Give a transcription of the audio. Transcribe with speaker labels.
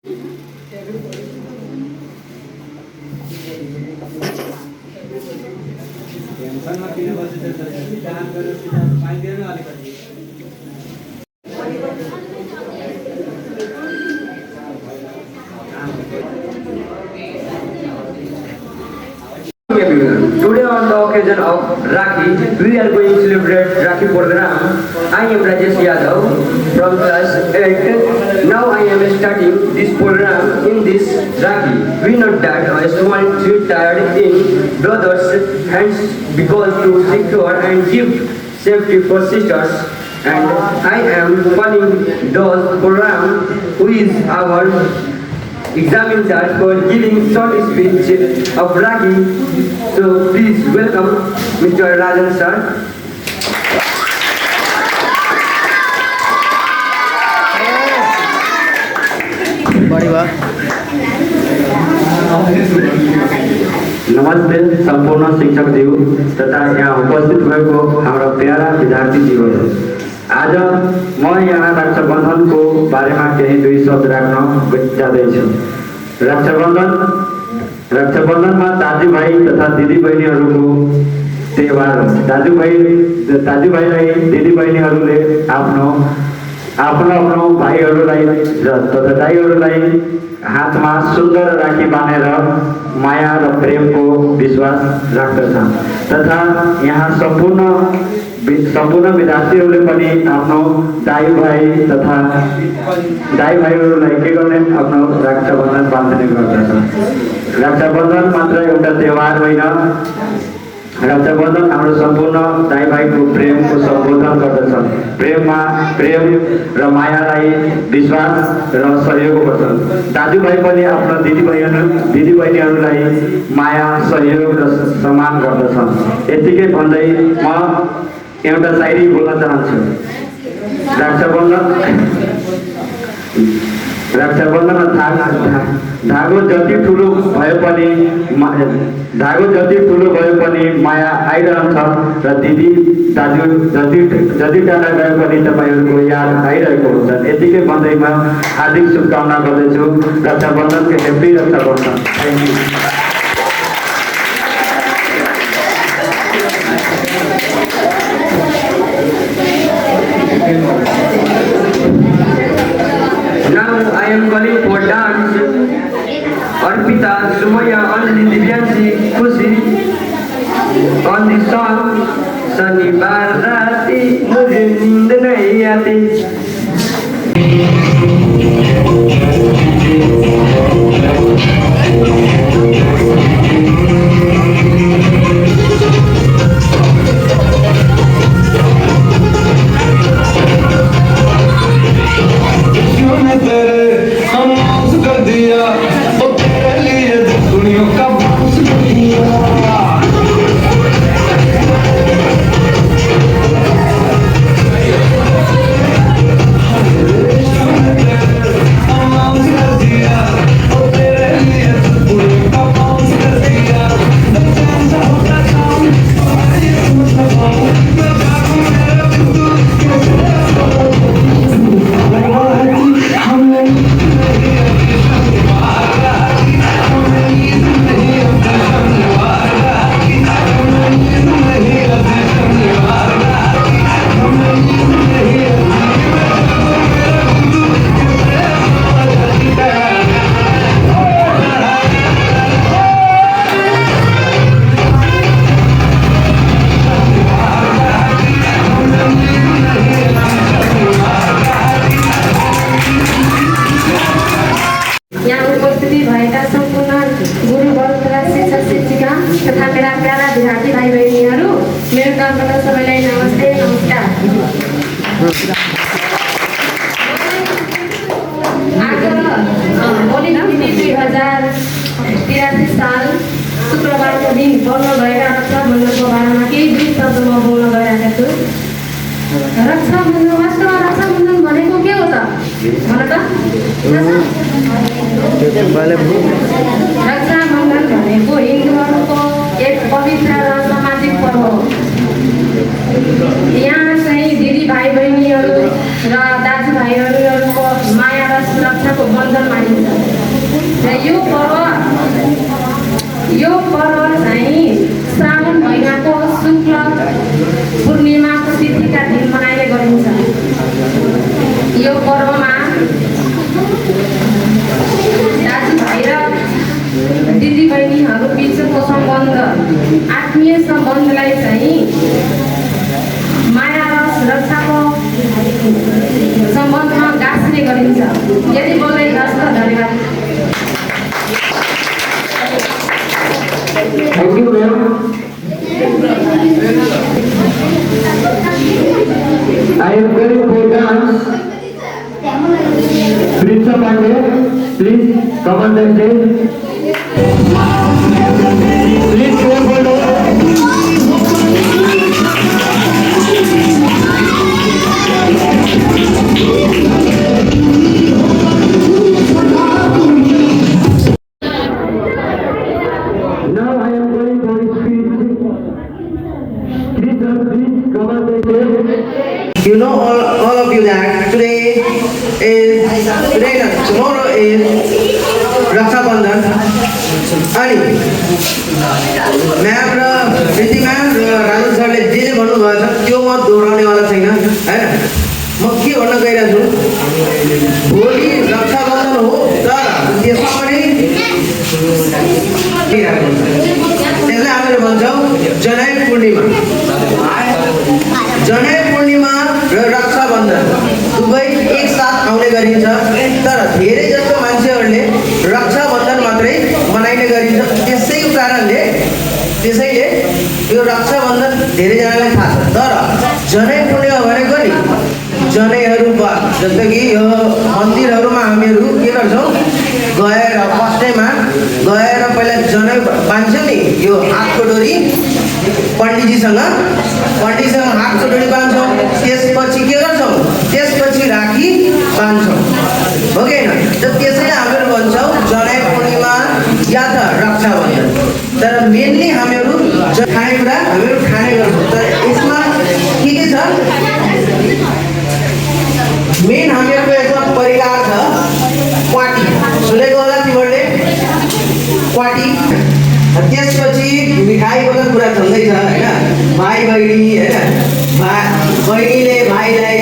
Speaker 1: Today on the occasion of Rakhi, we are going to celebrate Rakhi program. I am Rajesh Yadav from class 8. Now I am starting this program in this Rakhi. We know that a small tree tied in brothers' hands because to secure and give safety for sisters. And I am calling those program who is our examine that for giving short speech of Rakhi. So please welcome Mr. Rajan sir.
Speaker 2: नमस्ते संपूर्ण शिक्षक ज्यू तथा यहाँ उपस्थित भएको हाम्रा para विद्यार्थी जीवहरू। आज म यहाँ रक्षाबन्धनको बारेमा केही दुई शब्द राख्न जाँदैछु। रक्षाबन्धनमा दाजुभाइ तथा दिदीबहिनीहरूको त्यौहार हो। दाजुभाइलाई दिदीबहिनीहरूले आफ्नो भाइहरूलाई तथा दाइहरूलाई हातमा सुन्दर राखी बाँधेर माया र प्रेमको विश्वास राख्दछन् तथा यहाँ सम्पूर्ण विद्यार्थीहरूले पनि आफ्नो दाइभाइहरूलाई के गर्ने आफ्नो रक्षाबन्धन बाँध्ने गर्दछन्। रक्षाबन्धन मात्र एउटा त्यौहार होइन, रक्षाबन्धन हाम्रो सम्पूर्ण दाइभाइको प्रेमको सम्बोधन गर्दछन्। प्रेम र मायालाई विश्वास र सहयोग गर्छन्। दाजुभाइ पनि आफ्नो दिदीबहिनीहरूलाई माया सहयोग र सम्मान गर्दछन्। यतिकै भन्दै म एउटा शायरी बोल्न चाहन्छु। रक्षाबन्धनमा धागो जति ठुलो भए पनि माया आइरहन्छ र दिदी दाजु जति टाढा गए पनि तपाईँहरूको याद आइरहेको हुन्छ। यतिकै भन्दै म हार्दिक शुभकामना गर्दछु रक्षाबन्धनको happy Rakshabandhan. Thank you.
Speaker 1: Now I am calling for dance. Arpita, Sumaya, Anjali, Divyanshi, Khushi on the song शनिवार राती मुझे नींद नहीं आती। साल शुक्रबार को दिन बोल्न गएका रक्षाबन्धनको बारेमा केही दुई शब्द म बोल्न गइरहेको छु। रक्षाबन्धन वास्तवमा रक्षाबन्धन भनेको के हो त भन त? रक्षाबन्धन भनेको हिन्दूहरूको एक पवित्र र सामाजिक पर्व हो। यहाँ चाहिँ दिदी भाइ बहिनीहरू र दाजुभाइहरूको माया र सुरक्षाको बन्धन मानिन्छ।
Speaker 3: गरिन्छ। यति बोल्दै हस् त, धन्यवाद।
Speaker 1: Thank you, ma'am. I am very important. Prince Pandey, please come on the stage. Please go forward. Now I am going for a speech. Please, sir, please come on the stage.
Speaker 4: You know all of you that tomorrow is Raksha Bandhan. अनि ma'am र प्रीति ma'am र राजन सरले जे भन्नुभएको छ त्यो म दोहोऱ्याउनेवाला छैन हैन। म के भन्न गइरहेको छु, भोलि रक्षा बन्धन हो तर त्यसमा पनि त्यसलाई हामीले भन्छौँ जनै पूर्णिमा। जनै पूर्णिमा र रक्षा बन्धन दुवै एकसाथ आउने गरिन्छ, तर धेरै जस्तो मान्छेहरूले रक्षा बन्धन मात्रै मनाइने गरिन्छ। त्यसैको कारणले त्यसैले यो रक्षा बन्धन धेरैजनालाई थाहा छ, तर जनै पूर्णिमा भनेको नि जनैहरू जस्तो कि यो मन्दिरहरूमा हामीहरू के गर्छौँ, गएर फर्स्ट टाइममा गएर पहिला जनै बाँध्छौँ नि, यो हातको डोरी पण्डितजीसँग हातको डोरी बाँध्छौँ। त्यसपछि के गर्छौँ, त्यसपछि राखी बाँध्छौँ, हो कि होइन? त त्यसैले हामीहरू भन्छौँ जनै पूर्णिमा या त रक्षा बन्धन। तर मेनली हामीहरू खानेकुरा हामीहरू खाने गर्छौँ। तर यसमा के छ, मेन हामीहरूको यसमा परिकार छ क्वाटी। सुनेको होला तिमीहरूले क्वाटी। त्यसपछि मिठाईको त कुरा चल्दैछ होइन, भाइ बहिनी होइन, बहिनीले भाइलाई